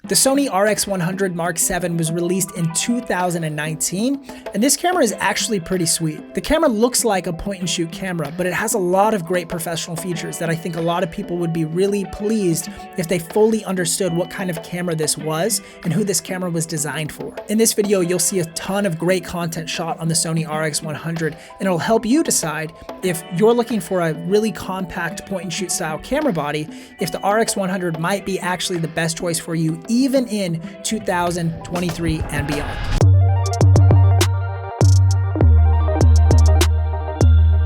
The Sony RX100 Mark VII was released in 2019, and this camera is actually pretty sweet. The camera looks like a point-and-shoot camera, but it has a lot of great professional features that I think a lot of people would be really pleased if they fully understood what kind of camera this was and who this camera was designed for. In this video, you'll see a ton of great content shot on the Sony RX100, and it'll help you decide if you're looking for a really compact point-and-shoot style camera body, if the RX100 might be actually the best choice for you, even in 2023 and beyond.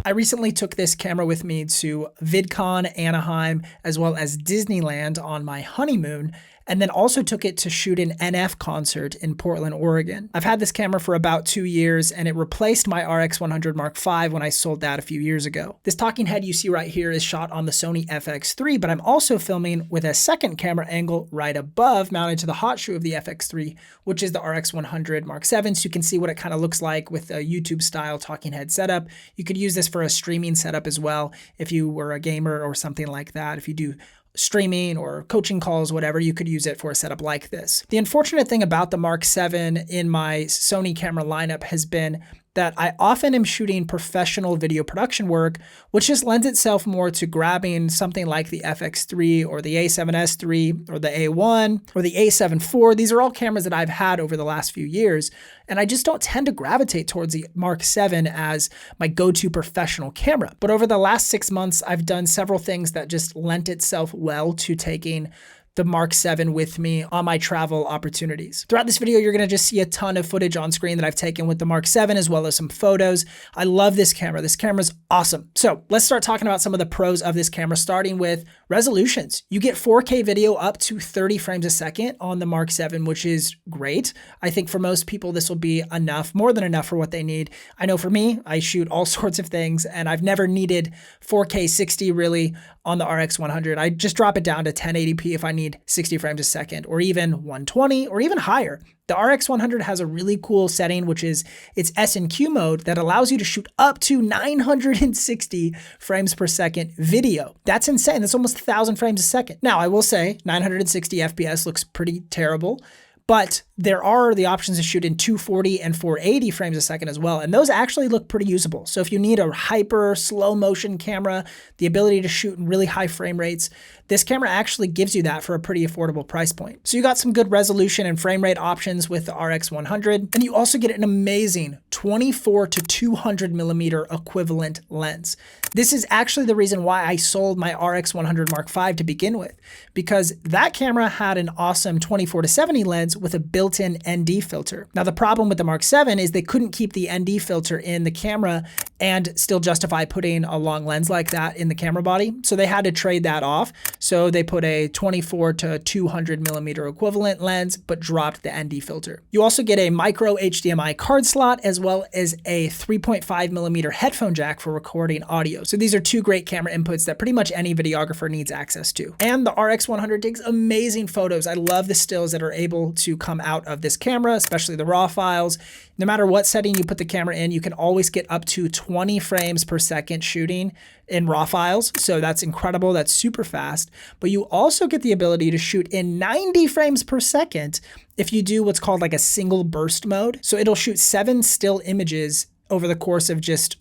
I recently took this camera with me to VidCon, Anaheim, as well as Disneyland on my honeymoon, and then also took it to shoot an NF concert in Portland, Oregon. I've had this camera for about 2 years, and it replaced my RX100 Mark V when I sold that a few years ago. This talking head you see right here is shot on the Sony FX3, but I'm also filming with a second camera angle right above, mounted to the hot shoe of the FX3, which is the RX100 Mark VII, so you can see what it kind of looks like with a YouTube-style talking head setup. You could use this for a streaming setup as well if you were a gamer or something like that. If you do streaming or coaching calls, whatever, you could use it for a setup like this. The unfortunate thing about the Mark VII in my Sony camera lineup has been that I often am shooting professional video production work, which just lends itself more to grabbing something like the FX3 or the A7S III or the A1 or the A7 IV. These are all cameras that I've had over the last few years, and I just don't tend to gravitate towards the Mark VII as my go-to professional camera. But over the last 6 months, I've done several things that just lent itself well to taking the Mark VII with me on my travel opportunities. Throughout this video, you're gonna just see a ton of footage on screen that I've taken with the Mark VII, as well as some photos. I love this camera. This camera's awesome. So let's start talking about some of the pros of this camera, starting with resolutions. You get 4K video up to 30 frames a second on the Mark VII, which is great. I think for most people, this will be enough, more than enough for what they need. I know for me, I shoot all sorts of things, and I've never needed 4K 60 really on the RX100. I just drop it down to 1080p if I need 60 frames a second, or even 120, or even higher. The RX100 has a really cool setting, which is its S&Q mode that allows you to shoot up to 960 frames per second video. That's insane. That's almost 1,000 frames a second. Now, I will say 960 FPS looks pretty terrible, but there are the options to shoot in 240 and 480 frames a second as well, and those actually look pretty usable. So if you need a hyper slow motion camera, the ability to shoot in really high frame rates, this camera actually gives you that for a pretty affordable price point. So you got some good resolution and frame rate options with the RX100, and you also get an amazing 24 to 200 millimeter equivalent lens. This is actually the reason why I sold my RX100 Mark V to begin with, because that camera had an awesome 24 to 70 lens with a built-in ND filter. Now, the problem with the Mark VII is they couldn't keep the ND filter in the camera and still justify putting a long lens like that in the camera body. So they had to trade that off. So they put a 24 to 200 millimeter equivalent lens, but dropped the ND filter. You also get a micro HDMI card slot, as well as a 3.5 millimeter headphone jack for recording audio. So these are two great camera inputs that pretty much any videographer needs access to. And the RX100 takes amazing photos. I love the stills that are able to come out of this camera, especially the raw files. No matter what setting you put the camera in, you can always get up to 20 frames per second shooting in raw files. So that's incredible. That's super fast. But you also get the ability to shoot in 90 frames per second if you do what's called like a single burst mode. So it'll shoot 7 still images over the course of just,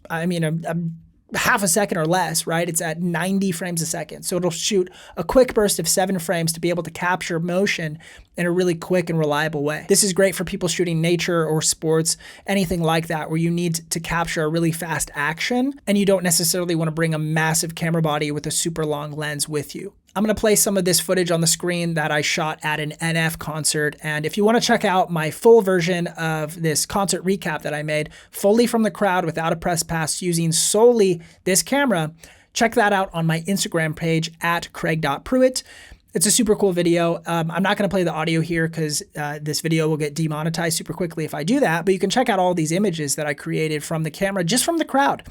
half a second or less, right? It's at 90 frames a second. So it'll shoot a quick burst of 7 frames to be able to capture motion in a really quick and reliable way. This is great for people shooting nature or sports, anything like that, where you need to capture a really fast action and you don't necessarily want to bring a massive camera body with a super long lens with you. I'm going to play some of this footage on the screen that I shot at an NF concert. And if you want to check out my full version of this concert recap that I made fully from the crowd without a press pass using solely this camera, check that out on my Instagram page at craig.pruitt. It's a super cool video. I'm not going to play the audio here because this video will get demonetized super quickly if I do that, but you can check out all these images that I created from the camera, just from the crowd.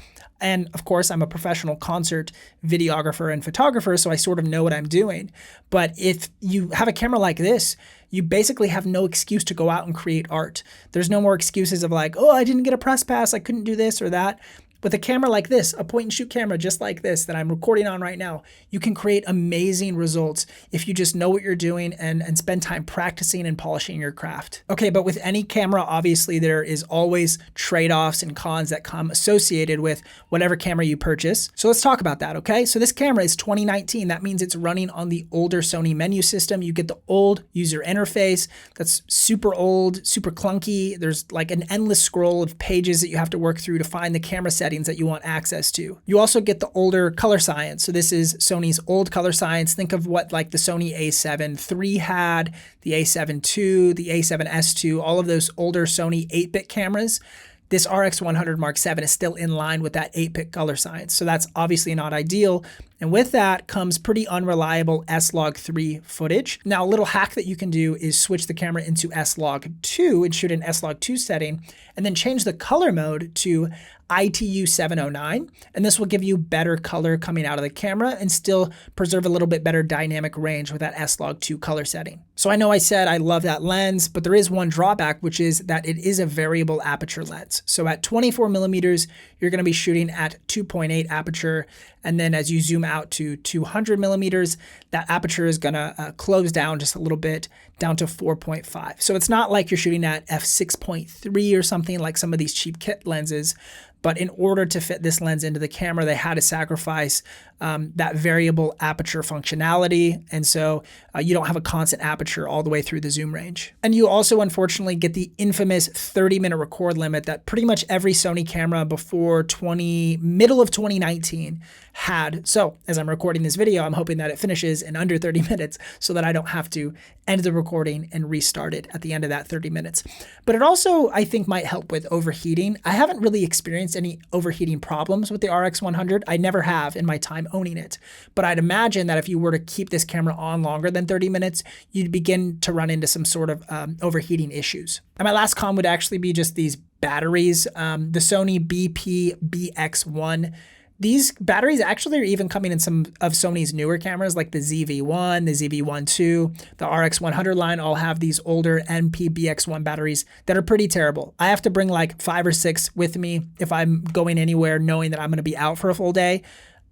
And of course, I'm a professional concert videographer and photographer, so I sort of know what I'm doing. But if you have a camera like this, you basically have no excuse to go out and create art. There's no more excuses of like, oh, I didn't get a press pass, I couldn't do this or that. With a camera like this, a point and shoot camera just like this that I'm recording on right now, you can create amazing results if you just know what you're doing and spend time practicing and polishing your craft. Okay, but with any camera, obviously there is always trade-offs and cons that come associated with whatever camera you purchase. So let's talk about that, okay? So this camera is 2019. That means it's running on the older Sony menu system. You get the old user interface that's super old, super clunky. There's like an endless scroll of pages that you have to work through to find the camera settings that you want access to. You also get the older color science. So this is Sony's old color science. Think of what like the Sony A7 III had, the A7 II, the A7S II, all of those older Sony 8-bit cameras. This RX100 Mark VII is still in line with that 8-bit color science. So that's obviously not ideal. And with that comes pretty unreliable S-Log3 footage. Now, a little hack that you can do is switch the camera into S-Log2 and shoot an S-Log2 setting, and then change the color mode to ITU 709. And this will give you better color coming out of the camera and still preserve a little bit better dynamic range with that S-Log2 color setting. So I know I said I love that lens, but there is one drawback, which is that it is a variable aperture lens. So at 24 millimeters, you're gonna be shooting at 2.8 aperture. And then as you zoom out to 200 millimeters, that aperture is gonna close down just a little bit, down to 4.5. So it's not like you're shooting at f6.3 or something like some of these cheap kit lenses, but in order to fit this lens into the camera, they had to sacrifice that variable aperture functionality. And so you don't have a constant aperture all the way through the zoom range. And you also, unfortunately, get the infamous 30-minute record limit that pretty much every Sony camera before middle of 2019 had. So as I'm recording this video, I'm hoping that it finishes in under 30 minutes so that I don't have to end the recording and restart it at the end of that 30 minutes. But it also, I think, might help with overheating. I haven't really experienced any overheating problems with the RX100. I never have in my time owning it. But I'd imagine that if you were to keep this camera on longer than 30 minutes, you'd begin to run into some sort of overheating issues. And my last con would actually be just these batteries. The Sony BP BX1. These batteries actually are even coming in some of Sony's newer cameras like the ZV-1, the ZV-1 II, the RX100 line all have these older NP-BX1 batteries that are pretty terrible. I have to bring like 5 or 6 with me if I'm going anywhere knowing that I'm gonna be out for a full day.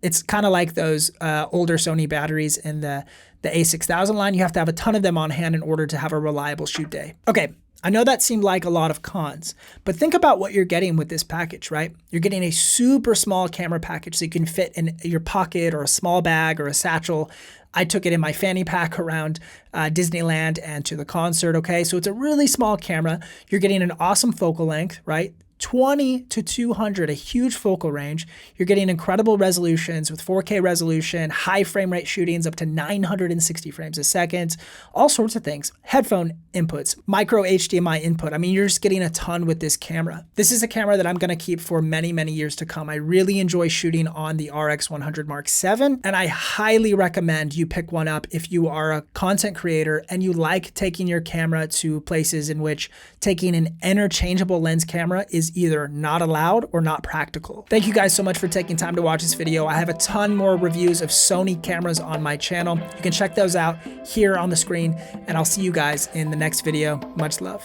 It's kind of like those older Sony batteries in the A6000 line. You have to have a ton of them on hand in order to have a reliable shoot day. Okay. I know that seemed like a lot of cons, but think about what you're getting with this package, right? You're getting a super small camera package so you can fit in your pocket or a small bag or a satchel. I took it in my fanny pack around Disneyland and to the concert, okay? So it's a really small camera. You're getting an awesome focal length, right? 20 to 200, a huge focal range. You're getting incredible resolutions with 4K resolution, high frame rate shootings up to 960 frames a second, all sorts of things. Headphone inputs, micro HDMI input. I mean, you're just getting a ton with this camera. This is a camera that I'm gonna keep for many, many years to come. I really enjoy shooting on the RX100 Mark VII, and I highly recommend you pick one up if you are a content creator and you like taking your camera to places in which taking an interchangeable lens camera is either not allowed or not practical. Thank you guys so much for taking time to watch this video. I have a ton more reviews of Sony cameras on my channel. You can check those out here on the screen, and I'll see you guys in the next video. Much love.